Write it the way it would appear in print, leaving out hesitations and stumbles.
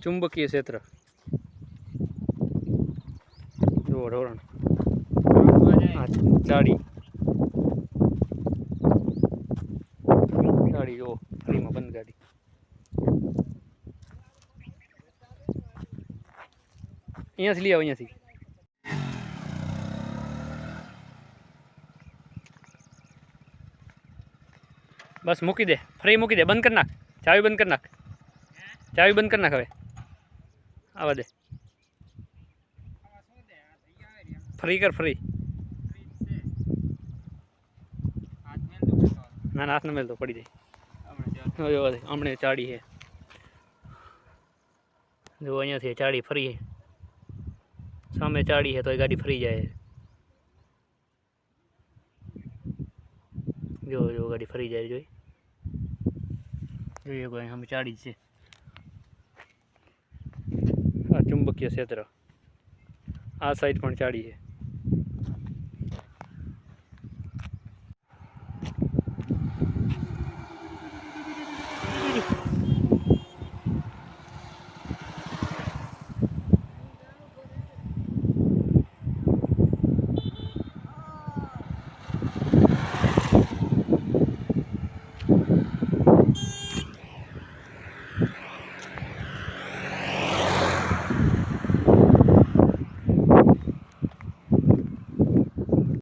ચુંબકીય ક્ષેત્ર જુઓ ઢોરણ ચાડી ગાડી જુઓ ફરીમાં બંધ ગાડી અહીંયાથી લઈ આવો અહીંયાથી બસ મૂકી દે ફ્રી મૂકી દે બંધ કરી નાખ ચાવી બંધ કરી નાખ ચાવી બંધ કરી નાખ હવે આવા દે ફ્રી કર ફ્રી ના હાથ ન મેલતો પડી જાય હમણે ચાડી છે જો અહીંયાથી ચાડી ફરી સામે ચાડી છે તો એ ગાડી ફરી જાય જો જો ગાડી ફરી જાય જોઈએ કોઈ સામે ચાડી છે આ ચુંબકીય ક્ષેત્ર આ સાઈડ પણ ચાડી છે